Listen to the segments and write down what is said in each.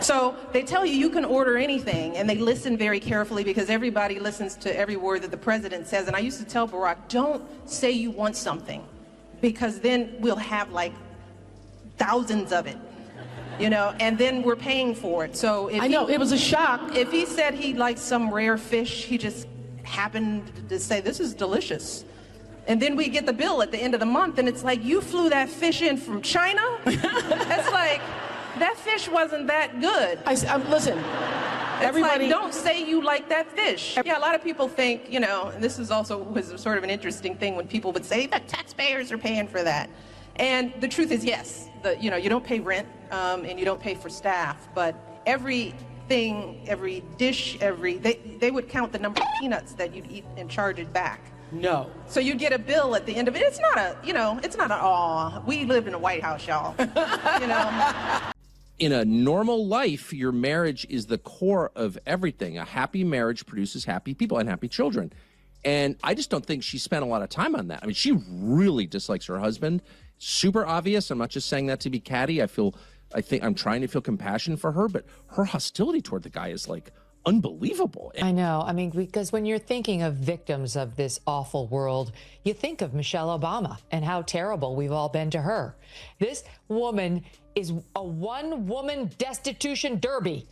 So they tell you can order anything, and they listen very carefully because everybody listens to every word that the president says. And I used to tell Barack, don't say you want something, because then we'll have like thousands of it, and then we're paying for it. So I know, it was a shock. If he said he liked some rare fish, he just happened to say, this is delicious. And then we get the bill at the end of the month, and it's like, you flew that fish in from China? That's like, that fish wasn't that good. Listen, everybody... Like, don't say you like that fish. Yeah, a lot of people think, and this is also was sort of an interesting thing when people would say, the taxpayers are paying for that. And the truth is, yes, you don't pay rent, and you don't pay for staff, but everything, every dish, they would count the number of peanuts that you'd eat and charge it back. No. So you get a bill at the end of it. It's not aw, we live in a White House, y'all. In a normal life, your marriage is the core of everything. A happy marriage produces happy people and happy children. And I just don't think she spent a lot of time on that. I mean, she really dislikes her husband. Super obvious. I'm not just saying that to be catty. I think I'm trying to feel compassion for her, but her hostility toward the guy is like unbelievable. I know. I mean, because when you're thinking of victims of this awful world, you think of Michelle Obama and how terrible we've all been to her. This woman is a one-woman destitution derby.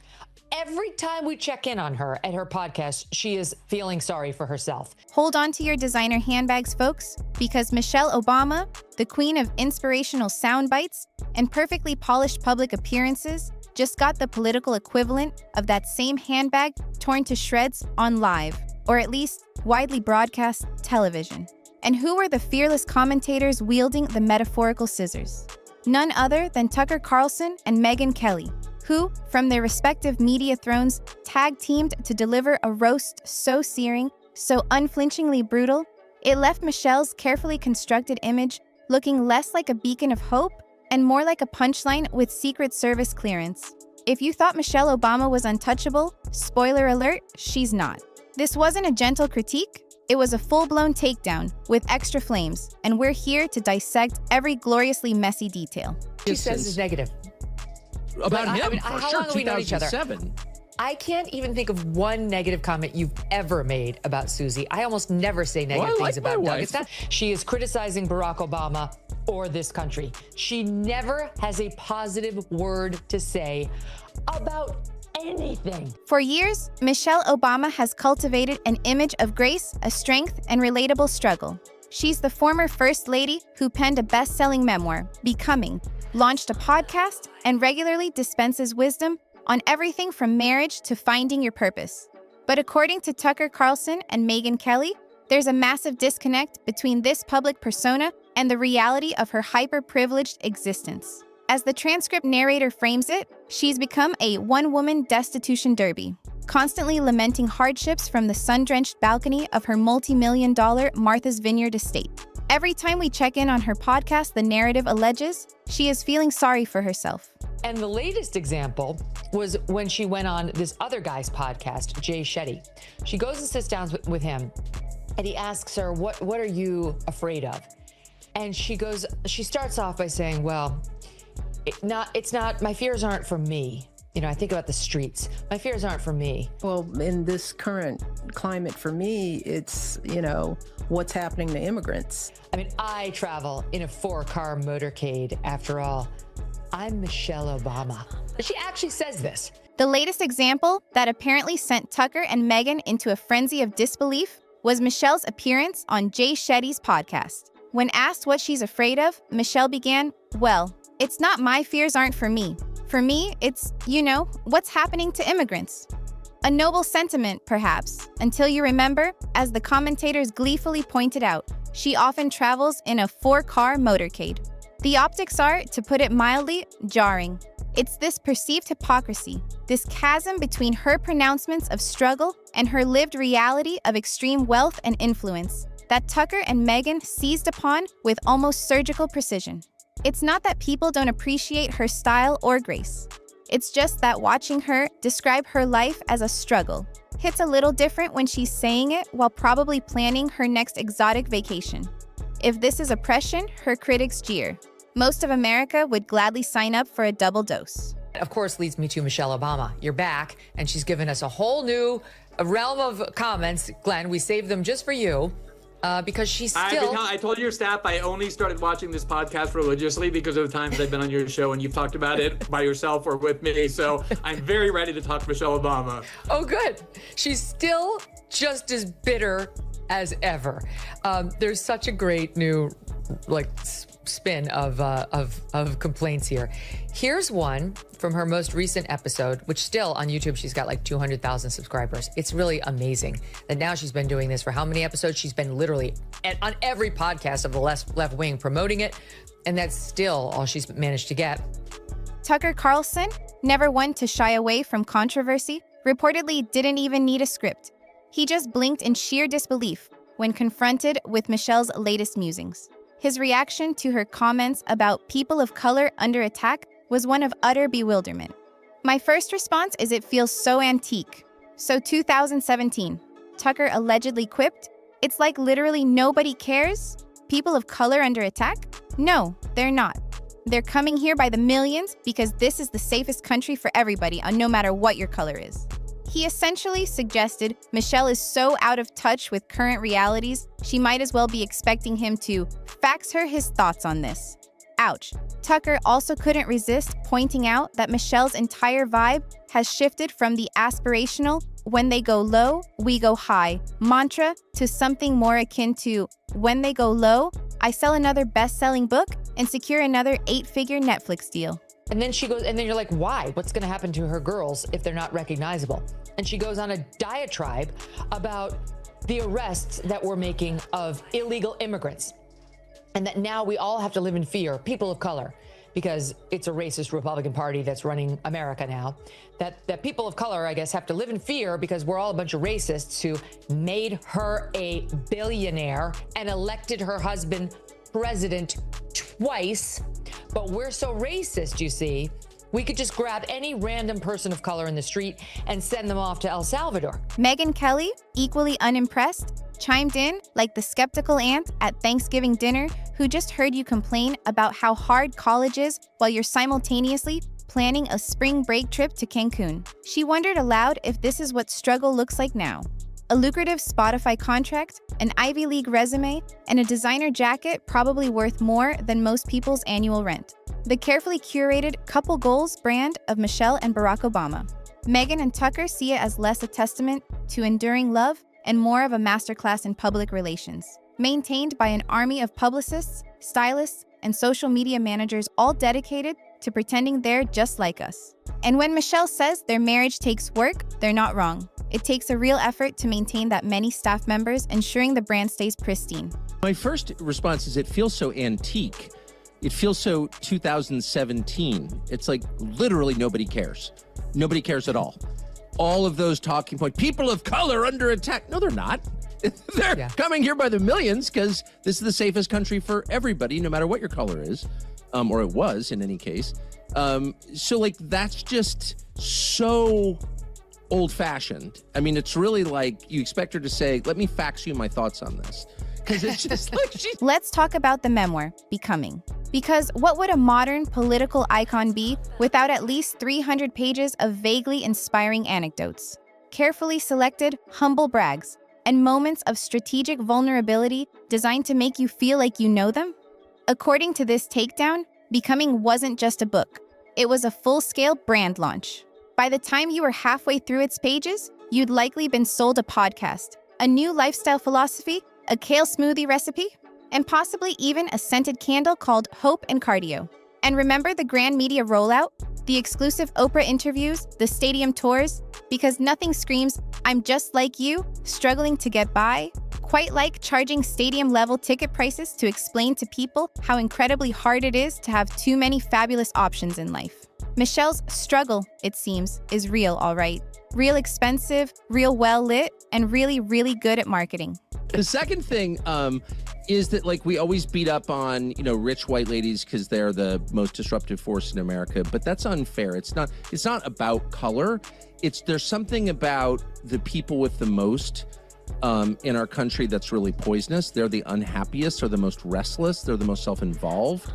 Every time we check in on her at her podcast, she is feeling sorry for herself. Hold on to your designer handbags, folks, because Michelle Obama, the queen of inspirational sound bites and perfectly polished public appearances, just got the political equivalent of that same handbag torn to shreds on live, or at least widely broadcast television. And who were the fearless commentators wielding the metaphorical scissors? None other than Tucker Carlson and Megyn Kelly, who, from their respective media thrones, tag-teamed to deliver a roast so searing, so unflinchingly brutal, it left Michelle's carefully constructed image looking less like a beacon of hope and more like a punchline with Secret Service clearance. If you thought Michelle Obama was untouchable, spoiler alert, she's not. This wasn't a gentle critique. It was a full-blown takedown with extra flames, and we're here to dissect every gloriously messy detail. She says it's negative. About him, how for sure, long have we known each other? 2007. I can't even think of one negative comment you've ever made about Susie. I almost never say negative things about Doug. It's not, she is criticizing Barack Obama or this country. She never has a positive word to say about anything. For years, Michelle Obama has cultivated an image of grace, a strength, and relatable struggle. She's the former First Lady who penned a best-selling memoir, Becoming, launched a podcast, and regularly dispenses wisdom on everything from marriage to finding your purpose. But according to Tucker Carlson and Megyn Kelly, there's a massive disconnect between this public persona and the reality of her hyper-privileged existence. As the transcript narrator frames it, she's become a one-woman destitution derby, constantly lamenting hardships from the sun-drenched balcony of her multi-million-dollar Martha's Vineyard estate. Every time we check in on her podcast, the narrative alleges she is feeling sorry for herself. And the latest example was when she went on this other guy's podcast, Jay Shetty. She goes and sits down with him, and he asks her, what are you afraid of? And she starts off by saying, well, my fears aren't for me. I think about the streets. My fears aren't for me. Well, in this current climate for me, it's, what's happening to immigrants. I mean, I travel in a 4-car motorcade. After all, I'm Michelle Obama. She actually says this. The latest example that apparently sent Tucker and Megyn into a frenzy of disbelief was Michelle's appearance on Jay Shetty's podcast. When asked what she's afraid of, Michelle began, well, it's not my fears aren't for me. For me, it's, what's happening to immigrants. A noble sentiment, perhaps, until you remember, as the commentators gleefully pointed out, she often travels in a 4-car motorcade. The optics are, to put it mildly, jarring. It's this perceived hypocrisy, this chasm between her pronouncements of struggle and her lived reality of extreme wealth and influence, that Tucker and Megyn seized upon with almost surgical precision. It's not that people don't appreciate her style or grace. It's just that watching her describe her life as a struggle hits a little different when she's saying it while probably planning her next exotic vacation. If this is oppression, her critics jeer. Most of America would gladly sign up for a double dose. Of course, leads me to Michelle Obama. You're back, and she's given us a whole new realm of comments. Glenn, we saved them just for you because she's still... I told your staff I only started watching this podcast religiously because of the times I've been on your show and you've talked about it by yourself or with me. So I'm very ready to talk Michelle Obama. Oh, good. She's still just as bitter as ever. There's such a great new spin of complaints here. Here's one from her most recent episode, which still on YouTube, she's got like 200,000 subscribers. It's really amazing that now she's been doing this for how many episodes? She's been literally on every podcast of the left wing promoting it. And that's still all she's managed to get. Tucker Carlson, never one to shy away from controversy, reportedly didn't even need a script. He just blinked in sheer disbelief when confronted with Michelle's latest musings. His reaction to her comments about people of color under attack was one of utter bewilderment. My first response is it feels so antique. So 2017, Tucker allegedly quipped, "It's like literally nobody cares? People of color under attack? No, they're not. They're coming here by the millions because this is the safest country for everybody, no matter what your color is." He essentially suggested Michelle is so out of touch with current realities, she might as well be expecting him to fax her his thoughts on this. Ouch. Tucker also couldn't resist pointing out that Michelle's entire vibe has shifted from the aspirational, when they go low, we go high mantra to something more akin to, when they go low, I sell another best-selling book and secure another 8-figure Netflix deal. And then she goes, and then you're like, why? What's going to happen to her girls if they're not recognizable? And she goes on a diatribe about the arrests that we're making of illegal immigrants. And that now we all have to live in fear, people of color, because it's a racist Republican Party that's running America now. That people of color, I guess, have to live in fear because we're all a bunch of racists who made her a billionaire and elected her husband president twice. But we're so racist, you see, we could just grab any random person of color in the street and send them off to El Salvador. Megyn Kelly, equally unimpressed, chimed in like the skeptical aunt at Thanksgiving dinner who just heard you complain about how hard college is while you're simultaneously planning a spring break trip to Cancun. She wondered aloud if this is what struggle looks like now. A lucrative Spotify contract, an Ivy League resume, and a designer jacket probably worth more than most people's annual rent. The carefully curated couple goals brand of Michelle and Barack Obama. Megyn and Tucker see it as less a testament to enduring love and more of a masterclass in public relations, maintained by an army of publicists, stylists, and social media managers all dedicated to pretending they're just like us. And when Michelle says their marriage takes work, they're not wrong. It takes a real effort to maintain that many staff members, ensuring the brand stays pristine. My first response is it feels so antique. It feels so 2017. It's like literally nobody cares. Nobody cares at all. All of those talking points, people of color under attack. No, they're not. They're coming here by the millions because this is the safest country for everybody, no matter what your color is, or it was in any case. So like that's just so old-fashioned. I mean, it's really like you expect her to say, let me fax you my thoughts on this. Because it's just like she's... Let's talk about the memoir, Becoming. Because what would a modern political icon be without at least 300 pages of vaguely inspiring anecdotes, carefully selected humble brags, and moments of strategic vulnerability designed to make you feel like you know them? According to this takedown, Becoming wasn't just a book. It was a full-scale brand launch. By the time you were halfway through its pages, you'd likely been sold a podcast, a new lifestyle philosophy, a kale smoothie recipe, and possibly even a scented candle called Hope and Cardio. And remember the grand media rollout, the exclusive Oprah interviews, the stadium tours? Because nothing screams, I'm just like you, struggling to get by, quite like charging stadium-level ticket prices to explain to people how incredibly hard it is to have too many fabulous options in life. Michelle's struggle, it seems, is real, all right. Real expensive, real well-lit, and really, really good at marketing. The second thing is that like we always beat up on, you know, rich white ladies because they're the most disruptive force in America, but that's unfair. It's not about color. There's something about the people with the most in our country that's really poisonous. They're the unhappiest, they're the most restless, they're the most self-involved.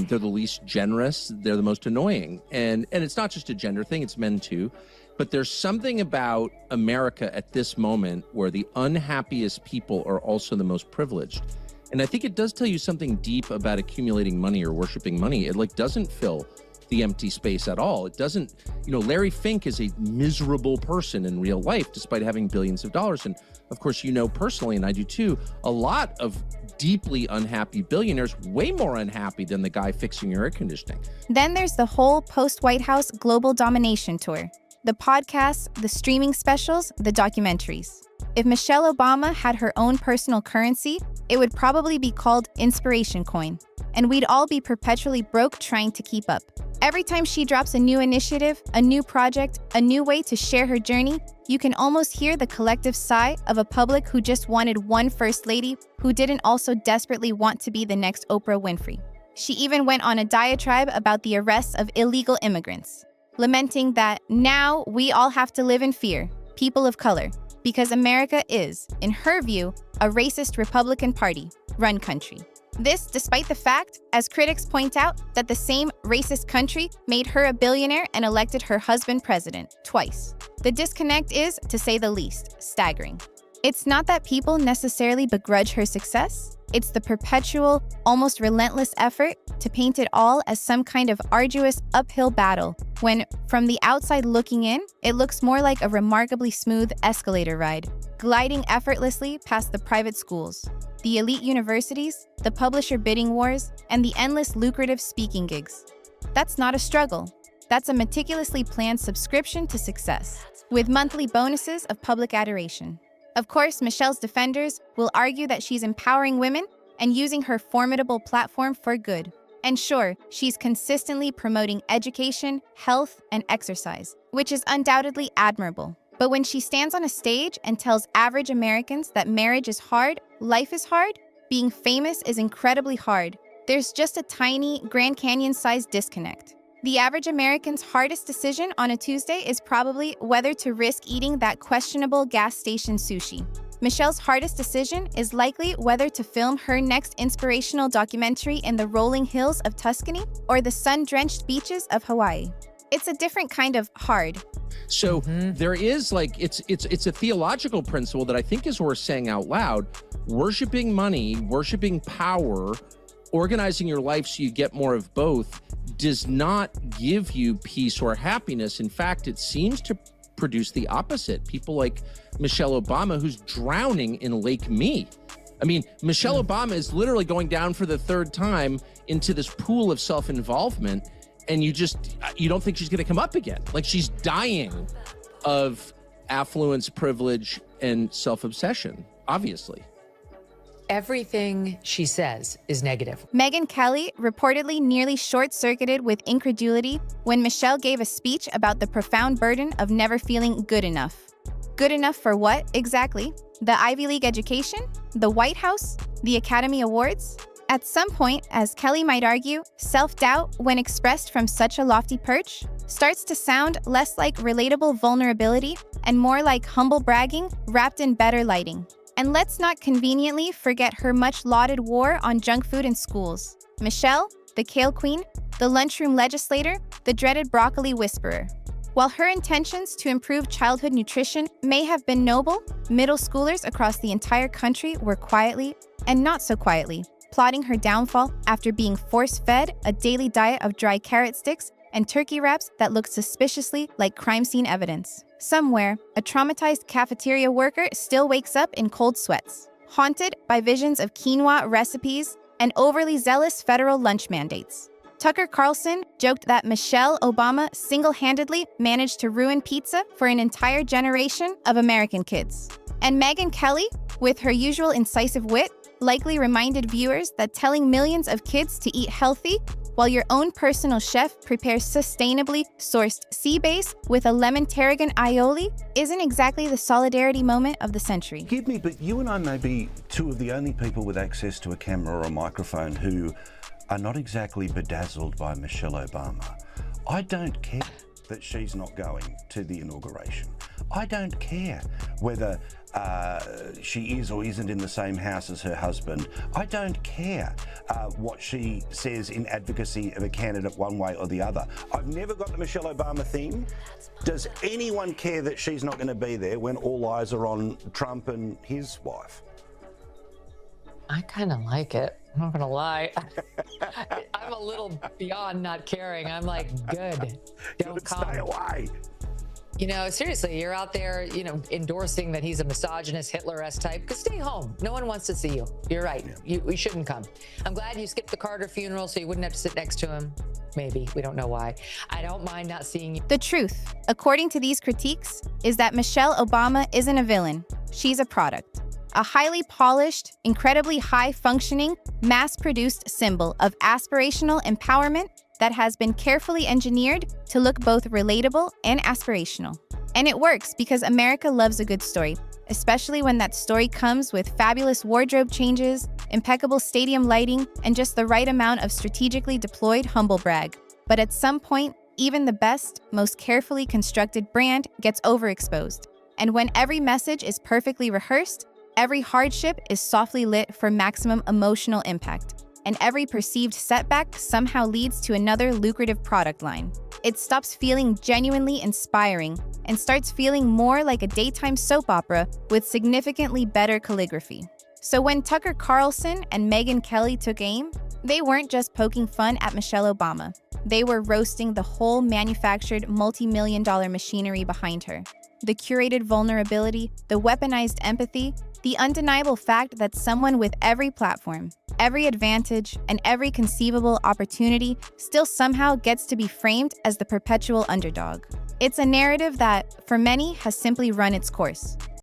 They're the least generous. They're the most annoying. And it's not just a gender thing, it's men too. But there's something about America at this moment where the unhappiest people are also the most privileged. And I think it does tell you something deep about accumulating money or worshiping money. It like doesn't fill the empty space at all. It doesn't, Larry Fink is a miserable person in real life, despite having billions of dollars. And of course, personally, and I do too, a lot of deeply unhappy billionaires, way more unhappy than the guy fixing your air conditioning. Then there's the whole post-White House global domination tour. The podcasts, the streaming specials, the documentaries. If Michelle Obama had her own personal currency, it would probably be called Inspiration Coin. And we'd all be perpetually broke trying to keep up. Every time she drops a new initiative, a new project, a new way to share her journey, you can almost hear the collective sigh of a public who just wanted one first lady who didn't also desperately want to be the next Oprah Winfrey. She even went on a diatribe about the arrests of illegal immigrants, lamenting that now we all have to live in fear, people of color, because America is, in her view, a racist Republican Party-run country. This despite the fact, as critics point out, that the same racist country made her a billionaire and elected her husband president twice. The disconnect is, to say the least, staggering. It's not that people necessarily begrudge her success. It's the perpetual, almost relentless effort to paint it all as some kind of arduous uphill battle, when, from the outside looking in, it looks more like a remarkably smooth escalator ride, gliding effortlessly past the private schools, the elite universities, the publisher bidding wars, and the endless lucrative speaking gigs. That's not a struggle. That's a meticulously planned subscription to success, with monthly bonuses of public adoration. Of course, Michelle's defenders will argue that she's empowering women and using her formidable platform for good. And sure, she's consistently promoting education, health, and exercise, which is undoubtedly admirable. But when she stands on a stage and tells average Americans that marriage is hard, life is hard, being famous is incredibly hard, there's just a tiny Grand Canyon-sized disconnect. The average American's hardest decision on a Tuesday is probably whether to risk eating that questionable gas station sushi. Michelle's hardest decision is likely whether to film her next inspirational documentary in the rolling hills of Tuscany or the sun-drenched beaches of Hawaii. It's a different kind of hard. So there is it's a theological principle that I think is worth saying out loud. Worshiping money, worshiping power, organizing your life so you get more of both does not give you peace or happiness. In fact, it seems to produce the opposite. People like Michelle Obama, who's drowning in Lake Me. I mean, Michelle Obama is literally going down for the third time into this pool of self-involvement, and you don't think she's going to come up again. Like, she's dying of affluence, privilege, and self-obsession, obviously. Everything she says is negative. Megyn Kelly reportedly nearly short-circuited with incredulity when Michelle gave a speech about the profound burden of never feeling good enough. Good enough for what, exactly? The Ivy League education? The White House? The Academy Awards? At some point, as Kelly might argue, self-doubt, when expressed from such a lofty perch, starts to sound less like relatable vulnerability and more like humble bragging wrapped in better lighting. And let's not conveniently forget her much-lauded war on junk food in schools. Michelle, the kale queen, the lunchroom legislator, the dreaded broccoli whisperer. While her intentions to improve childhood nutrition may have been noble, middle schoolers across the entire country were quietly, and not so quietly, plotting her downfall after being force-fed a daily diet of dry carrot sticks and turkey wraps that looked suspiciously like crime scene evidence. Somewhere, a traumatized cafeteria worker still wakes up in cold sweats, haunted by visions of quinoa recipes and overly zealous federal lunch mandates. Tucker Carlson joked that Michelle Obama single-handedly managed to ruin pizza for an entire generation of American kids. And Megyn Kelly, with her usual incisive wit, likely reminded viewers that telling millions of kids to eat healthy while your own personal chef prepares sustainably sourced sea bass with a lemon tarragon aioli isn't exactly the solidarity moment of the century. Forgive me, but you and I may be two of the only people with access to a camera or a microphone who are not exactly bedazzled by Michelle Obama. I don't care that she's not going to the inauguration. I don't care whether she is or isn't in the same house as her husband. I don't care what she says in advocacy of a candidate one way or the other. I've never got the Michelle Obama thing. Does anyone care that she's not going to be there when all eyes are on Trump and his wife? I kind of like it. I'm not gonna lie. I'm a little beyond not caring. I'm like, good. Don't come. Stay away. You know, seriously, you're out there, you know, endorsing that he's a misogynist, Hitler-esque type. Because stay home. No one wants to see you. You're right. We shouldn't come. I'm glad you skipped the Carter funeral so you wouldn't have to sit next to him. Maybe. We don't know why. I don't mind not seeing you. The truth, according to these critiques, is that Michelle Obama isn't a villain. She's a product. A highly polished, incredibly high-functioning, mass-produced symbol of aspirational empowerment that has been carefully engineered to look both relatable and aspirational. And it works because America loves a good story, especially when that story comes with fabulous wardrobe changes, impeccable stadium lighting, and just the right amount of strategically deployed humble brag. But at some point, even the best, most carefully constructed brand gets overexposed. And when every message is perfectly rehearsed, every hardship is softly lit for maximum emotional impact, and every perceived setback somehow leads to another lucrative product line. It stops feeling genuinely inspiring and starts feeling more like a daytime soap opera with significantly better calligraphy. So when Tucker Carlson and Megyn Kelly took aim, they weren't just poking fun at Michelle Obama. They were roasting the whole manufactured multi-million-dollar machinery behind her. The curated vulnerability, the weaponized empathy, the undeniable fact that someone with every platform, every advantage, and every conceivable opportunity still somehow gets to be framed as the perpetual underdog. It's a narrative that, for many, has simply run its course.